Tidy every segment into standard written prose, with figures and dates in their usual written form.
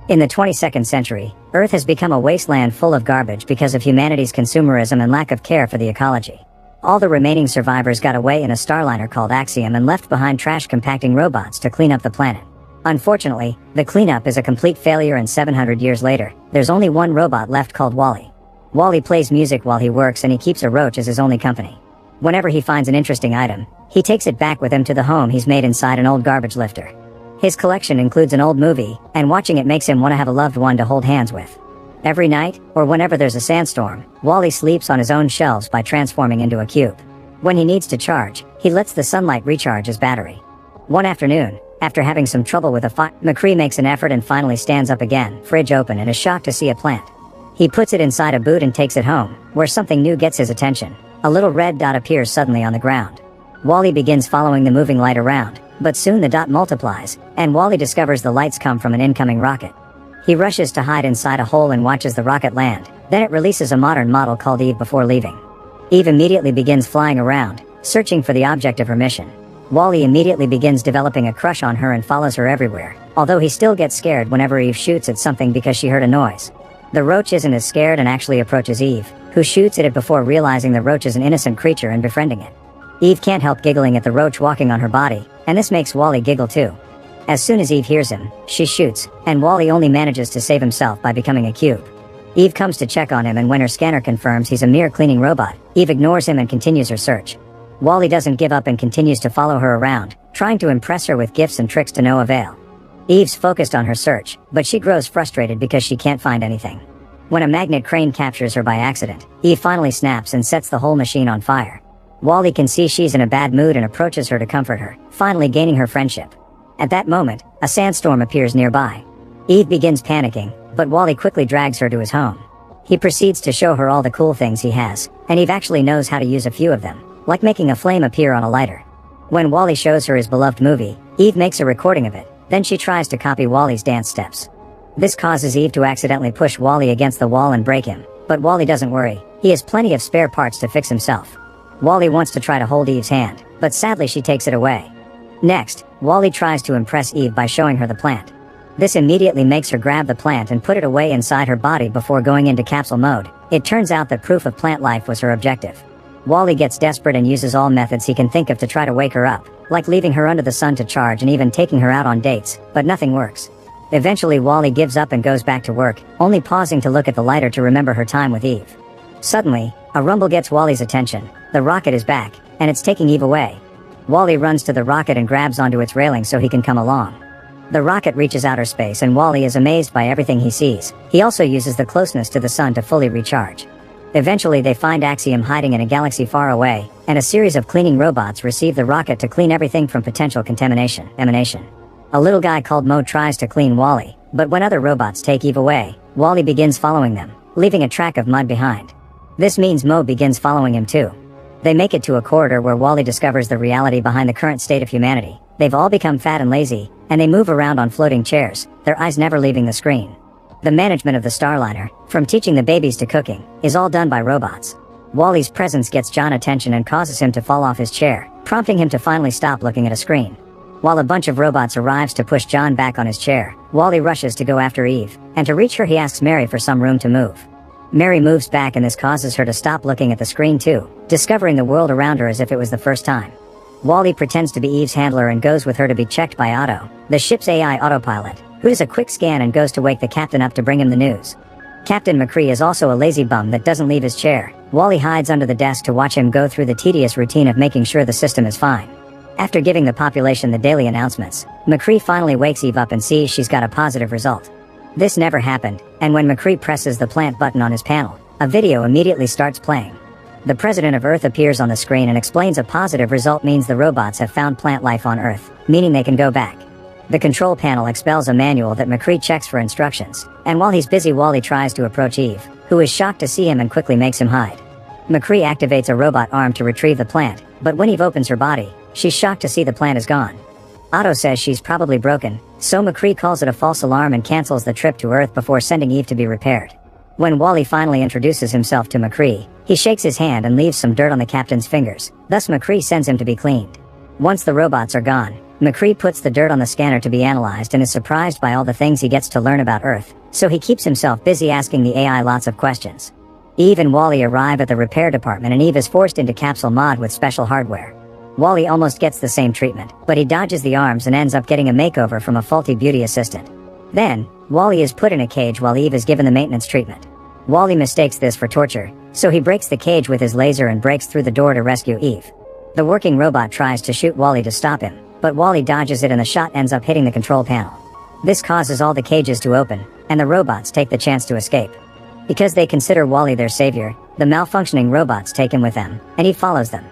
In the 22nd century, Earth has become a wasteland full of garbage because of humanity's consumerism and lack of care for the ecology. All the remaining survivors got away in a starliner called Axiom and left behind trash-compacting robots to clean up the planet. Unfortunately, the cleanup is a complete failure, and 700 years later, there's only one robot left called Wally. Wally plays music while he works, and he keeps a roach as his only company. Whenever he finds an interesting item, he takes it back with him to the home he's made inside an old garbage lifter. His collection includes an old movie, and watching it makes him want to have a loved one to hold hands with. Every night, or whenever there's a sandstorm, Wally sleeps on his own shelves by transforming into a cube. When he needs to charge, he lets the sunlight recharge his battery. One afternoon, after having some trouble with a fire, McCree makes an effort and finally stands up again, fridge open, and is shocked to see a plant. He puts it inside a boot and takes it home, where something new gets his attention. A little red dot appears suddenly on the ground. Wally begins following the moving light around, but soon the dot multiplies, and Wally discovers the lights come from an incoming rocket. He rushes to hide inside a hole and watches the rocket land, then it releases a modern model called Eve before leaving. Eve immediately begins flying around, searching for the object of her mission. Wally immediately begins developing a crush on her and follows her everywhere, although he still gets scared whenever Eve shoots at something because she heard a noise. The roach isn't as scared and actually approaches Eve, who shoots at it before realizing the roach is an innocent creature and befriending it. Eve can't help giggling at the roach walking on her body, and this makes Wally giggle too. As soon as Eve hears him, she shoots, and Wally only manages to save himself by becoming a cube. Eve comes to check on him, and when her scanner confirms he's a mere cleaning robot, Eve ignores him and continues her search. Wally doesn't give up and continues to follow her around, trying to impress her with gifts and tricks to no avail. Eve's focused on her search, but she grows frustrated because she can't find anything. When a magnet crane captures her by accident, Eve finally snaps and sets the whole machine on fire. Wally can see she's in a bad mood and approaches her to comfort her, finally gaining her friendship. At that moment, a sandstorm appears nearby. Eve begins panicking, but Wally quickly drags her to his home. He proceeds to show her all the cool things he has, and Eve actually knows how to use a few of them, like making a flame appear on a lighter. When Wally shows her his beloved movie, Eve makes a recording of it, then she tries to copy Wally's dance steps. This causes Eve to accidentally push Wally against the wall and break him, but Wally doesn't worry, he has plenty of spare parts to fix himself. Wally wants to try to hold Eve's hand, but sadly she takes it away. Next, Wally tries to impress Eve by showing her the plant. This immediately makes her grab the plant and put it away inside her body before going into capsule mode. It turns out that proof of plant life was her objective. Wally gets desperate and uses all methods he can think of to try to wake her up, like leaving her under the sun to charge and even taking her out on dates, but nothing works. Eventually Wally gives up and goes back to work, only pausing to look at the lighter to remember her time with Eve. Suddenly, a rumble gets Wally's attention. The rocket is back, and it's taking Eve away. Wally runs to the rocket and grabs onto its railing so he can come along. The rocket reaches outer space and Wally is amazed by everything he sees. He also uses the closeness to the sun to fully recharge. Eventually they find Axiom hiding in a galaxy far away, and a series of cleaning robots receive the rocket to clean everything from potential contamination. A little guy called Mo tries to clean Wally, but when other robots take Eve away, Wally begins following them, leaving a track of mud behind. This means Mo begins following him too. They make it to a corridor where Wally discovers the reality behind the current state of humanity. They've all become fat and lazy, and they move around on floating chairs, their eyes never leaving the screen. The management of the Starliner, from teaching the babies to cooking, is all done by robots. Wally's presence gets John attention and causes him to fall off his chair, prompting him to finally stop looking at a screen. While a bunch of robots arrives to push John back on his chair, Wally rushes to go after Eve, and to reach her he asks Mary for some room to move. Mary moves back and this causes her to stop looking at the screen too, discovering the world around her as if it was the first time. Wally pretends to be Eve's handler and goes with her to be checked by Otto, the ship's AI autopilot, who does a quick scan and goes to wake the captain up to bring him the news. Captain McCree is also a lazy bum that doesn't leave his chair. Wally hides under the desk to watch him go through the tedious routine of making sure the system is fine. After giving the population the daily announcements, McCree finally wakes Eve up and sees she's got a positive result. This never happened, and when McCree presses the plant button on his panel, a video immediately starts playing. The president of Earth appears on the screen and explains a positive result means the robots have found plant life on Earth, meaning they can go back. The control panel expels a manual that McCree checks for instructions, and while he's busy Wally tries to approach Eve, who is shocked to see him and quickly makes him hide. McCree activates a robot arm to retrieve the plant, but when Eve opens her body, she's shocked to see the plant is gone. Otto says she's probably broken, so McCree calls it a false alarm and cancels the trip to Earth before sending Eve to be repaired. When Wally finally introduces himself to McCree, he shakes his hand and leaves some dirt on the captain's fingers, thus McCree sends him to be cleaned. Once the robots are gone, McCree puts the dirt on the scanner to be analyzed and is surprised by all the things he gets to learn about Earth, so he keeps himself busy asking the AI lots of questions. Eve and Wally arrive at the repair department and Eve is forced into capsule mod with special hardware. Wally almost gets the same treatment, but he dodges the arms and ends up getting a makeover from a faulty beauty assistant. Then, Wally is put in a cage while Eve is given the maintenance treatment. Wally mistakes this for torture, so he breaks the cage with his laser and breaks through the door to rescue Eve. The working robot tries to shoot Wally to stop him, but Wally dodges it and the shot ends up hitting the control panel. This causes all the cages to open, and the robots take the chance to escape. Because they consider Wally their savior, the malfunctioning robots take him with them, and he follows them.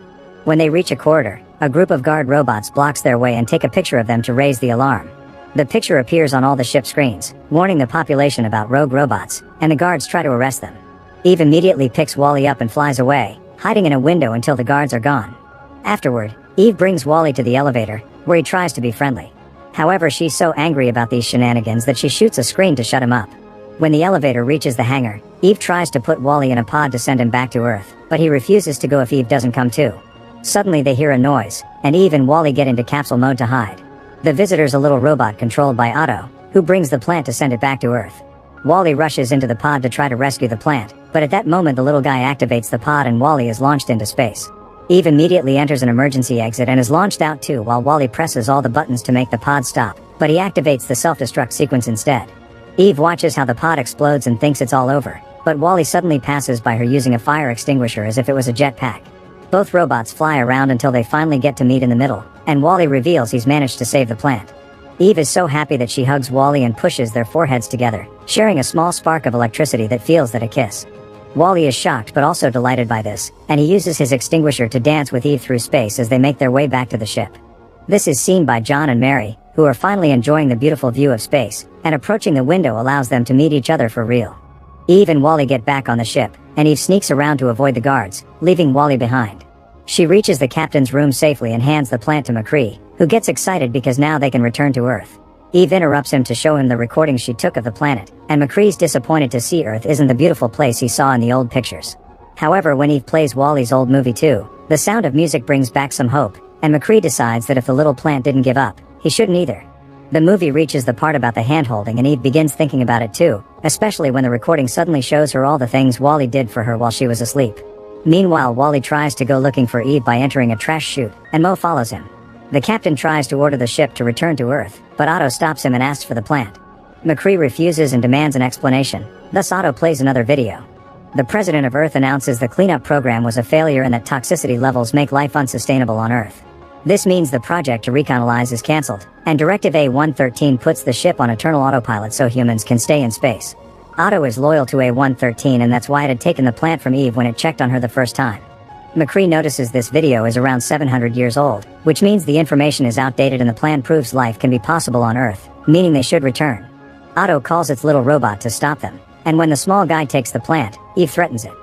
When they reach a corridor, a group of guard robots blocks their way and take a picture of them to raise the alarm. The picture appears on all the ship screens, warning the population about rogue robots, and the guards try to arrest them. Eve immediately picks Wally up and flies away, hiding in a window until the guards are gone. Afterward, Eve brings Wally to the elevator, where he tries to be friendly. However, she's so angry about these shenanigans that she shoots a screen to shut him up. When the elevator reaches the hangar, Eve tries to put Wally in a pod to send him back to Earth, but he refuses to go if Eve doesn't come too. Suddenly they hear a noise, and Eve and Wally get into capsule mode to hide. The visitor's a little robot controlled by Otto, who brings the plant to send it back to Earth. Wally rushes into the pod to try to rescue the plant, but at that moment the little guy activates the pod and Wally is launched into space. Eve immediately enters an emergency exit and is launched out too while Wally presses all the buttons to make the pod stop, but he activates the self-destruct sequence instead. Eve watches how the pod explodes and thinks it's all over, but Wally suddenly passes by her using a fire extinguisher as if it was a jetpack. Both robots fly around until they finally get to meet in the middle, and Wally reveals he's managed to save the plant. Eve is so happy that she hugs Wally and pushes their foreheads together, sharing a small spark of electricity that feels that a kiss. Wally is shocked but also delighted by this, and he uses his extinguisher to dance with Eve through space as they make their way back to the ship. This is seen by John and Mary, who are finally enjoying the beautiful view of space, and approaching the window allows them to meet each other for real. Eve and Wally get back on the ship, and Eve sneaks around to avoid the guards, leaving Wally behind. She reaches the captain's room safely and hands the plant to McCree, who gets excited because now they can return to Earth. Eve interrupts him to show him the recordings she took of the planet, and McCree's disappointed to see Earth isn't the beautiful place he saw in the old pictures. However, when Eve plays Wally's old movie too, the sound of music brings back some hope, and McCree decides that if the little plant didn't give up, he shouldn't either. The movie reaches the part about the hand-holding and Eve begins thinking about it too, especially when the recording suddenly shows her all the things Wally did for her while she was asleep. Meanwhile, Wally tries to go looking for Eve by entering a trash chute, and Mo follows him. The captain tries to order the ship to return to Earth, but Otto stops him and asks for the plant. McCree refuses and demands an explanation, thus Otto plays another video. The president of Earth announces the cleanup program was a failure and that toxicity levels make life unsustainable on Earth. This means the project to recolonize is cancelled, and Directive A-113 puts the ship on eternal autopilot so humans can stay in space. Otto is loyal to A-113 and that's why it had taken the plant from Eve when it checked on her the first time. McCree notices this video is around 700 years old, which means the information is outdated and the plan proves life can be possible on Earth, meaning they should return. Otto calls its little robot to stop them, and when the small guy takes the plant, Eve threatens it.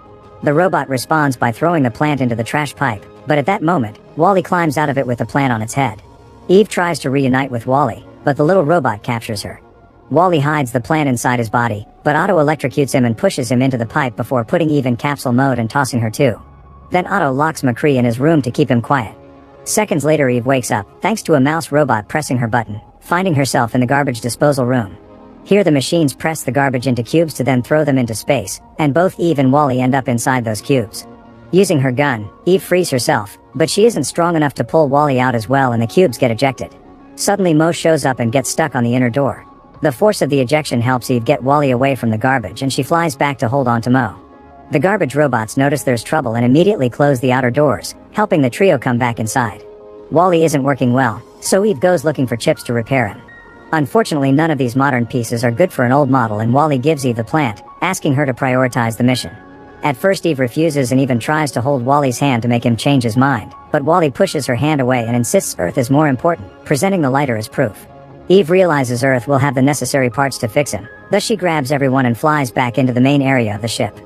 The robot responds by throwing the plant into the trash pipe, but at that moment, Wally climbs out of it with the plant on its head. Eve tries to reunite with Wally, but the little robot captures her. Wally hides the plant inside his body, but Otto electrocutes him and pushes him into the pipe before putting Eve in capsule mode and tossing her too. Then Otto locks McCree in his room to keep him quiet. Seconds later Eve wakes up, thanks to a mouse robot pressing her button, finding herself in the garbage disposal room. Here the machines press the garbage into cubes to then throw them into space, and both Eve and Wally end up inside those cubes. Using her gun, Eve frees herself, but she isn't strong enough to pull Wally out as well and the cubes get ejected. Suddenly Mo shows up and gets stuck on the inner door. The force of the ejection helps Eve get Wally away from the garbage and she flies back to hold on to Mo. The garbage robots notice there's trouble and immediately close the outer doors, helping the trio come back inside. Wally isn't working well, so Eve goes looking for chips to repair him. Unfortunately, none of these modern pieces are good for an old model and Wally gives Eve the plant, asking her to prioritize the mission. At first Eve refuses and even tries to hold Wally's hand to make him change his mind, but Wally pushes her hand away and insists Earth is more important, presenting the lighter as proof. Eve realizes Earth will have the necessary parts to fix him, thus she grabs everyone and flies back into the main area of the ship.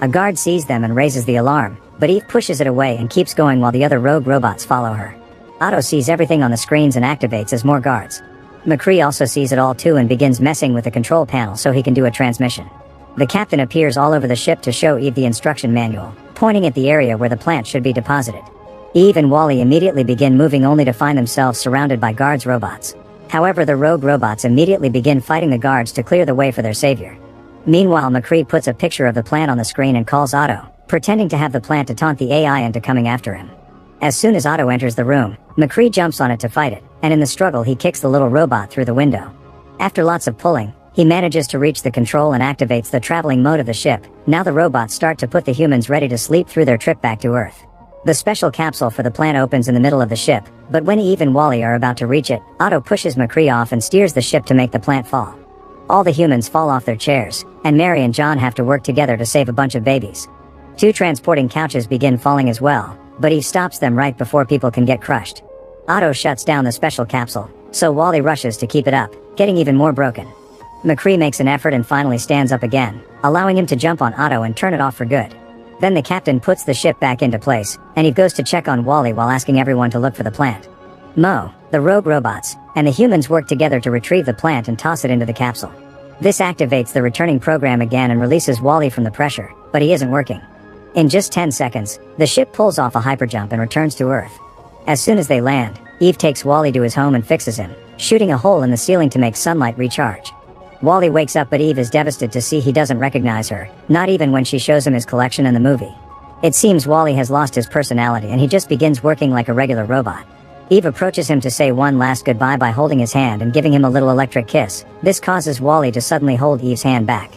A guard sees them and raises the alarm, but Eve pushes it away and keeps going while the other rogue robots follow her. Otto sees everything on the screens and activates as more guards. McCree also sees it all too and begins messing with the control panel so he can do a transmission. The captain appears all over the ship to show Eve the instruction manual, pointing at the area where the plant should be deposited. Eve and Wally immediately begin moving only to find themselves surrounded by guards robots. However, the rogue robots immediately begin fighting the guards to clear the way for their savior. Meanwhile, McCree puts a picture of the plant on the screen and calls Otto, pretending to have the plant to taunt the AI into coming after him. As soon as Otto enters the room, McCree jumps on it to fight it, and in the struggle he kicks the little robot through the window. After lots of pulling, he manages to reach the control and activates the traveling mode of the ship. Now the robots start to put the humans ready to sleep through their trip back to Earth. The special capsule for the plant opens in the middle of the ship, but when Eve and Wally are about to reach it, Otto pushes McCree off and steers the ship to make the plant fall. All the humans fall off their chairs, and Mary and John have to work together to save a bunch of babies. 2 transporting couches begin falling as well, but Eve stops them right before people can get crushed. Otto shuts down the special capsule, so Wally rushes to keep it up, getting even more broken. McCree makes an effort and finally stands up again, allowing him to jump on Otto and turn it off for good. Then the captain puts the ship back into place, and Eve goes to check on Wally while asking everyone to look for the plant. Mo, the rogue robots, and the humans work together to retrieve the plant and toss it into the capsule. This activates the returning program again and releases Wally from the pressure, but he isn't working. In just 10 seconds, the ship pulls off a hyperjump and returns to Earth. As soon as they land, Eve takes Wally to his home and fixes him, shooting a hole in the ceiling to make sunlight recharge. Wally wakes up, but Eve is devastated to see he doesn't recognize her, not even when she shows him his collection in the movie. It seems Wally has lost his personality and he just begins working like a regular robot. Eve approaches him to say one last goodbye by holding his hand and giving him a little electric kiss. This causes Wally to suddenly hold Eve's hand back.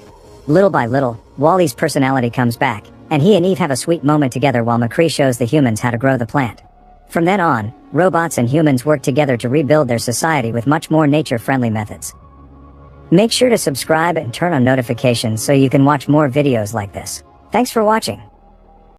Little by little, Wally's personality comes back, and he and Eve have a sweet moment together while McCree shows the humans how to grow the plant. From then on, robots and humans work together to rebuild their society with much more nature-friendly methods. Make sure to subscribe and turn on notifications so you can watch more videos like this. Thanks for watching.